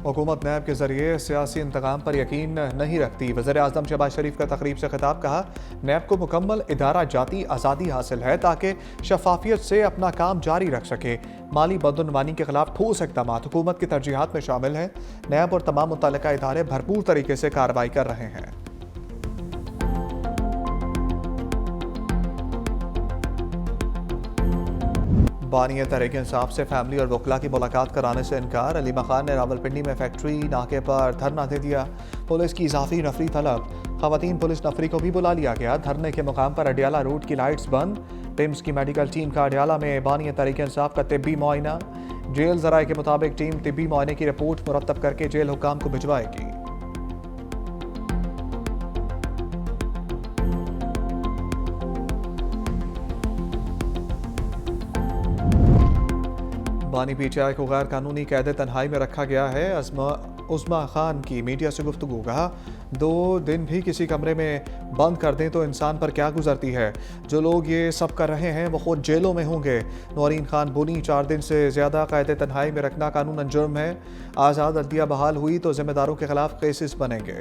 हुकूमत नैब के जरिए सियासी इंतकाम पर यकीन नहीं रखती। वज़ीर आज़म शहबाज शरीफ का तकरीब से खिताब। कहा, नैब को मुकम्मल इदारा जाती आज़ादी हासिल है ताकि शफाफियत से अपना काम जारी रख सके। माली बदउनवानी के खिलाफ ठोस इक़दाम हुकूमत की तरजीहात में शामिल हैं। नैब और तमाम मुतल्लिका इदारे भरपूर तरीके से कार्रवाई कर रहे हैं। बानी तहरीक इंसाफ से फैमिली और वकला की मुलाकात कराने से इनकार। अलीमा खान ने रावलपिंडी में फैक्ट्री नाके पर धरना दे दिया। पुलिस की इजाफी नफरी तलब। खवातीन पुलिस नफरी को भी बुला लिया गया। धरने के मुकाम पर अडियाला रोड की लाइट्स बंद। पिम्स की मेडिकल टीम का अडियाला में बानी तहरीक इंसाफ का तिब्बी मुआयना। जेल जराए के मुताबिक टीम तिब्बी मुआयने की रिपोर्ट मुरतब करके जेल हुक्काम को भिजवाएगी। बानी पीटीआई को गैर कानूनी कैद तन्हाई में रखा गया है। उस्मा खान की मीडिया से गुफ्तगू। कहा, 2 दिन भी किसी कमरे में बंद कर दें तो इंसान पर क्या गुजरती है। जो लोग ये सब कर रहे हैं वो खुद जेलों में होंगे। नौरीन खान बोली, 4 दिन से ज़्यादा कैद तन्हाई में रखना कानूनन जुर्म है। आज़ाद अदलिया बहाल हुई तो जिम्मेदारों के खिलाफ केसेस बनेंगे।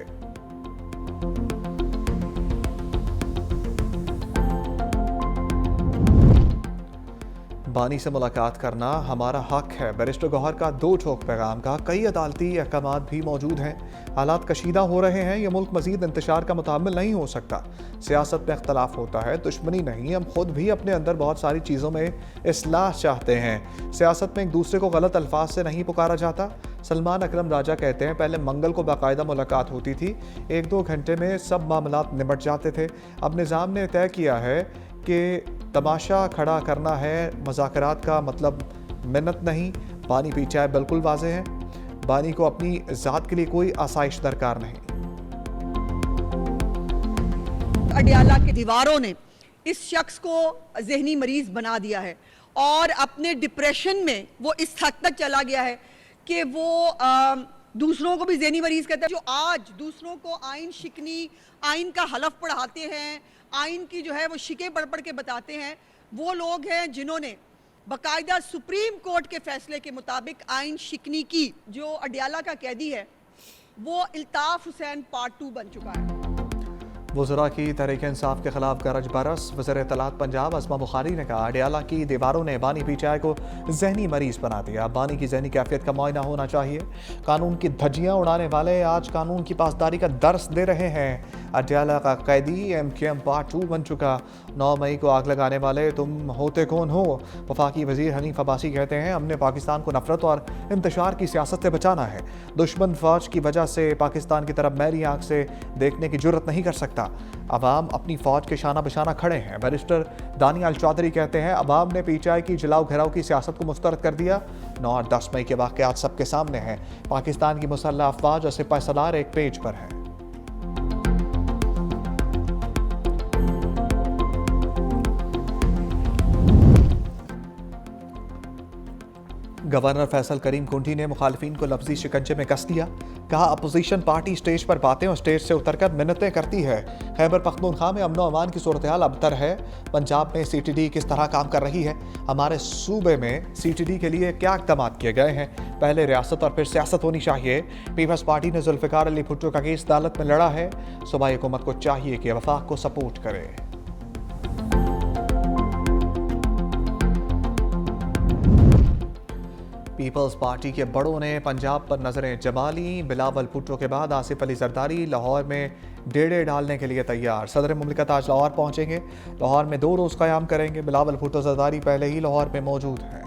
बानी से मुलाकात करना हमारा हक है। बैरिस्टर गौहर का 2 ठोक पैगाम। का कई अदालती अहकाम भी मौजूद हैं। हालात कशीदा हो रहे हैं। यह मुल्क मजीद इंतशार का मुतामिल नहीं हो सकता। सियासत में इख्तलाफ होता है, दुश्मनी नहीं। हम खुद भी अपने अंदर बहुत सारी चीज़ों में इस्लाह चाहते हैं। सियासत में एक दूसरे को गलत अल्फाज से नहीं पुकारा जाता। सलमान अकरम राजा कहते हैं, पहले मंगल को बाकायदा मुलाकात होती थी, 1-2 घंटे में सब मामलात निपट जाते थे। अब निज़ाम ने तय किया है कि तमाशा खड़ा करना है। मुज़ाकरात का मतलब मिन्नत नहीं। बानी पीटीआई बिल्कुल वाज़ेह है। बानी को अपनी ज़ात के लिए कोई आसाइश दरकार नहीं। अडियाला की दीवारों ने इस शख्स को जहनी मरीज बना दिया है और अपने डिप्रेशन में वो इस हद तक चला गया है कि वो दूसरों को भी जहनी मरीज कहता है। जो आज दूसरों को आइन शिकनी, आइन का हलफ पढ़ाते हैं, आइन की जो है वो शिकें पढ़ पढ़ के बताते हैं, वो लोग हैं जिन्होंने बाकायदा सुप्रीम कोर्ट के फैसले के मुताबिक आइन शिकनी की। जो अडियाला का कैदी है वो इल्ताफ हुसैन पार्ट 2 बन चुका है। वज़रा की तहरीक इंसाफ के खिलाफ गरज बरस। वज़ीर इत्तलात पंजाब अस्मा बुखारी ने कहा, अडियाला की दीवारों ने बानी पीटीआई को जहनी मरीज बना दिया। बानी की जहनी कैफियत का मुआयना होना चाहिए। कानून की धज्जियाँ उड़ाने वाले आज कानून की पासदारी का दर्स दे रहे हैं। अडियाला का कैदी MKM पार्ट 2 बन चुका। 9 मई को आग लगाने वाले तुम होते कौन हो। वफाकी वज़ीर हनीफ अब्बासी कहते हैं, हमने पाकिस्तान को नफरत और इंतशार की सियासत से बचाना है। दुश्मन फौज की वजह से पाकिस्तान की तरफ मैली आंख से देखने की जुर्रत नहीं कर सकता। अवाम अपनी फौज के शाना बशाना खड़े हैं। बैरिस्टर दानियाल चौधरी कहते हैं, अवाम ने पीटीआई की जलाओ घेराव की सियासत को मुस्तरद कर दिया। 9 और 10 मई के वाक़यात सबके सामने हैं। पाकिस्तान की मुसल्लह अफवाज और सिपाही सलार एक पेज पर है। गवर्नर फैसल करीम कुंठी ने मुखालिफिन को लफ्जी शिकंजे में कस दिया। कहा, अपोजिशन पार्टी स्टेज पर बातें और स्टेज से उतरकर मिन्नतें करती है। खैबर पख्तूनख्वा में अमन अमान की सूरत हाल अबतर है। पंजाब में CTD किस तरह काम कर रही है। हमारे सूबे में CTD के लिए क्या इक़दाम किए गए हैं। पहले रियासत और फिर सियासत होनी चाहिए। पीपल्स पार्टी ने जुल्फ़िकार अली भुट्टो का केस अदालत में लड़ा है। सूबाई हुकूमत को चाहिए कि वफाक को सपोर्ट करे। पीपल्स पार्टी के बड़ों ने पंजाब पर नजरें जमा ली। बिलावल भुट्टो के बाद आसिफ अली जरदारी लाहौर में डेढ़े डालने के लिए तैयार। सदर मुमलिकत आज लाहौर पहुंचेंगे। लाहौर में 2 रोज़ क़याम करेंगे। बिलावल भुट्टो जरदारी पहले ही लाहौर में मौजूद हैं।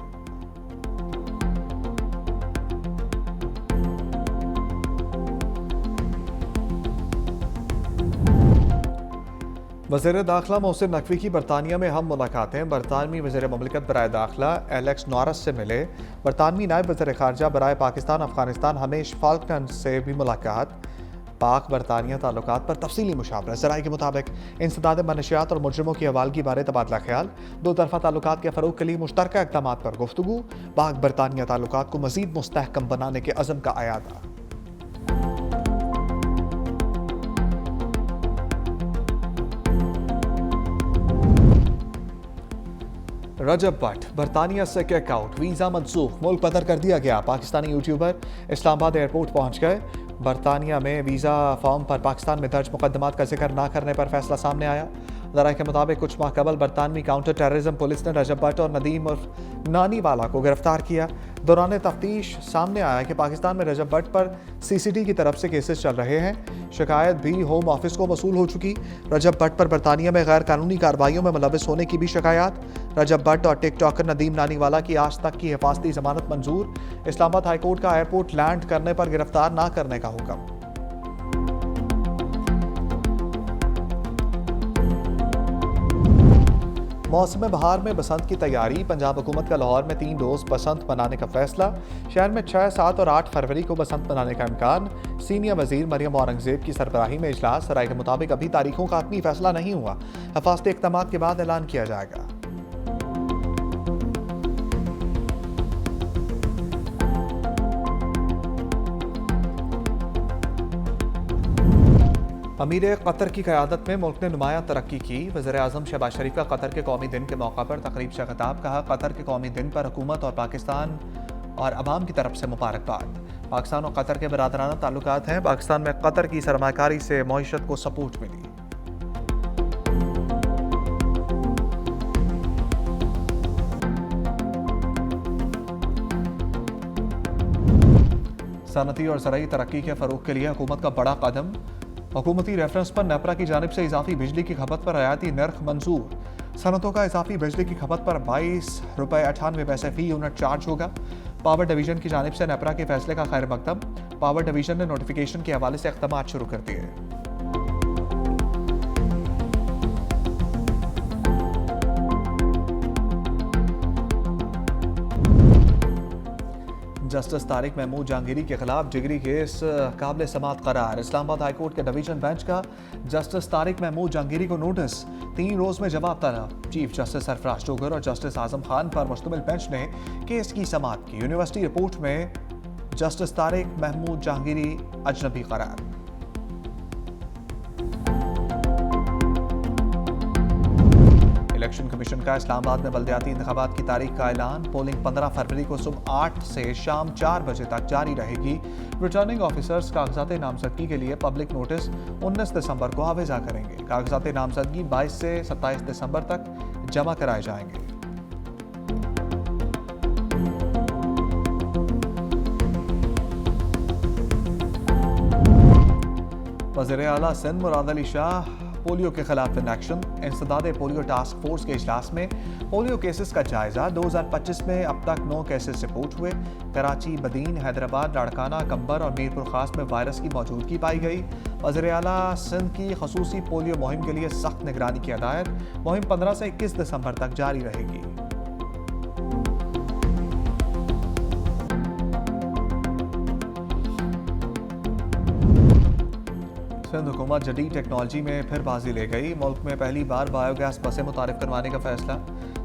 वज़ीर दाखिला मोहसिन नकवी की बरतानिया में हम मुलाकातें। बरतानवी वज़ीर मुमलिकत बराए दाखिला एलेक्स नॉरस से मिले। बरतानवी नायब वज़ीर ख़ारजा बराए पाकिस्तान अफ़गानिस्तान हमेश फाल्कन से भी मुलाकात। पाक बरतानिया ताल्लुकात पर तफसीली मुशावरा। ज़राए के मुताबिक इंसदाद मनशियात और मुजरिमों की हवालगी बारे तबादला ख्याल। 2 तरफ़ा ताल्लुकात के फ़रोग़ के लिए मुश्तरका इक़दाम पर गुफ्तगू। पाक बरतानिया ताल्लुकात को मज़ीद मुस्तहकम बनाने के अज़म का अयादा। रजब भट्ट बरतानिया से किक आउट, वीज़ा मनसूख, मुल्क बदर कर दिया गया। पाकिस्तानी यूट्यूबर इस्लामाबाद एयरपोर्ट पहुंच गए। बरतानिया में वीज़ा फॉर्म पर पाकिस्तान में दर्ज मुकदमात का जिक्र ना करने पर फैसला सामने आया। ज़राए के मुताबिक कुछ माह कबल बरतानवी काउंटर टेररिज्म पुलिस ने रजब भट्ट और नदीम उर्फ नानी वाला को गिरफ्तार किया। दौरान तफ्तीश सामने आया कि पाकिस्तान में रजब भट्ट पर CCD की तरफ से केसेस चल रहे हैं। शिकायत भी होम ऑफिस को मसूल हो चुकी। रजब भट्ट पर बरतानिया में गैर कानूनी कार्रवाइयों में मुलविस होने की भी शिकायत। रजब भट्ट और टिकटॉकर नदीम नानी वाला की आज तक की हिफाजती जमानत मंजूर। इस्लामाबाद हाईकोर्ट का एयरपोर्ट लैंड करने पर गिरफ्तार ना करने का हुक्म। मौसम बहार में बसंत की तैयारी, पंजाब हुकूमत का लाहौर में 3 रोज़ बसंत मनाने का फैसला। शहर में 6, 7 और 8 फरवरी को बसंत मनाने का इम्कान। सीनियर वजीर मरियम औरंगजेब की सरबराही में इजलास। राय के मुताबिक अभी तारीखों का हतमी फैसला नहीं हुआ। हिफाजती इक़दाम के बाद ऐलान किया जाएगा। अमीर कतर की क़यादत में मुल्क ने नुमाया तरक्की की। वज़ीर-ए-आज़म शहबाज शरीफ का कतर के कौमी दिन के मौका पर तकरीब से खिताब। कहा, कतर के कौमी दिन पर हुकूमत और पाकिस्तान और अवाम की तरफ से मुबारकबाद। पाकिस्तान और कतर के बरादराना ताल्लुकात हैं। पाकिस्तान में कतर की सरमाकारी से मईशत को सपोर्ट मिली। सनती और ज़राई तरक्की के फ़रोग़ के लिए हुकूमत का बड़ा कदम। हुकूमती रेफरेंस पर नेपरा की जानिब से इजाफी बिजली की खपत पर रियायती नर्ख मंजूर। सनतों का इजाफी बिजली की खपत पर 22 रुपये 98 पैसे फी यूनिट चार्ज होगा। पावर डिवीजन की जानिब से नेपरा के फैसले का खैर मकदम। पावर डिवीजन ने नोटिफिकेशन के हवाले से इक़दाम शुरू कर दिए। जस्टिस तारिक महमूद जहांगीरी के खिलाफ डिग्री केस काबिल समात करार। इस्लामाबाद हाईकोर्ट के डिवीजन बेंच का जस्टिस तारिक महमूद जहांगीरी को नोटिस। 3 रोज में जवाब तलब। चीफ जस्टिस सरफराज डोगर और जस्टिस आजम खान पर मुश्तमिल बेंच ने केस की समात की। यूनिवर्सिटी रिपोर्ट में जस्टिस तारिक महमूद जहांगीरी अजनबी करार। इलेक्शन कमीशन का इस्लामाबाद में बल्दियाती इंतखाबात की तारीख का ऐलान। पोलिंग 15 फरवरी को सुबह 8 से शाम 4 बजे तक जारी रहेगी। रिटर्निंग ऑफिसर्स कागजात नामजदगी के लिए पब्लिक नोटिस 19 दिसंबर को आवेजा करेंगे। कागजात नामजदगी 22 से 27 दिसंबर तक जमा कराए जाएंगे। वज़ीर आला सिंध मुराद अली शाह पोलियो के खिलाफ इन एक्शन। इंसदाद पोलियो टास्क फोर्स के इजलास में पोलियो केसेस का जायजा। 2025 में अब तक 9 केसेस रिपोर्ट हुए। कराची, बदीन, हैदराबाद, लाड़काना, कंबर और मीरपुर खास में वायरस की मौजूदगी पाई गई। वज़ीर आला सिंध की खसूसी पोलियो मुहिम के लिए सख्त निगरानी की हिदायत। मुहिम 15 से 21 दिसंबर तक जारी रहेगी। सिंध हुकूमत जदीद टेक्नोलॉजी में फिर बाजी ले गई। मुल्क में पहली बार बायोगैस बसें मुतारिफ करवाने का फैसला।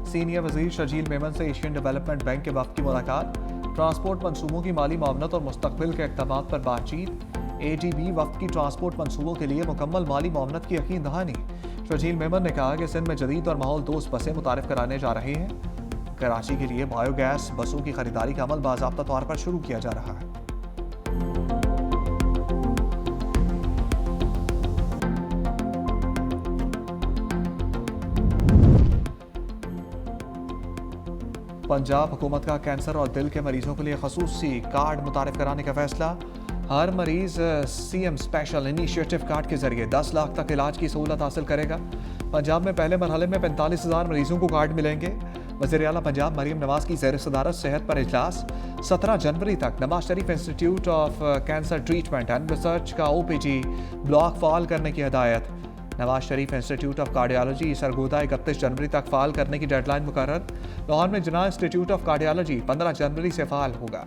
सीनियर वजीर शर्जील मेमन से एशियन डेवलपमेंट बैंक के वफ़द की मुलाकात। ट्रांसपोर्ट मनसूबों की माली मामलत और मुस्तकबिल के इक़दामात पर बातचीत। ADB वफ़द की ट्रांसपोर्ट मनसूबों के लिए मुकम्मल माली मामलत की यकीन दहानी। शर्जील मेमन ने कहा कि सिंध में जदीद और माहौल दोस्त बसें मुतारिफ कराने जा रहे हैं। कराची के लिए बायोगैस बसों की खरीदारी का अमल बाज़ाब्ता तौर पर शुरू किया जा रहा है। पंजाब हुकूमत का कैंसर और दिल के मरीजों के लिए खसूसी कार्ड मुतारिफ कराने का फैसला। हर मरीज CM स्पेशल इनिशिएटिव कार्ड के जरिए 10 लाख तक इलाज की सहूलत हासिल करेगा। पंजाब में पहले मरहले में 45,000 मरीजों को कार्ड मिलेंगे। वज़ीर आला पंजाब मरियम नवाज की ज़ेर सदारत सेहत पर इजलास। 17 जनवरी तक Nawaz Sharif institute of cancer treatment and research का OPG ब्लॉक फाल करने की हिदायत। Nawaz Sharif institute of cardiology Sargodha 31 जनवरी तक फाल करने की डेडलाइन मुकर्रर। लाहौर में जना इंस्टीट्यूट ऑफ कार्डियोलॉजी 15 जनवरी से फाल होगा।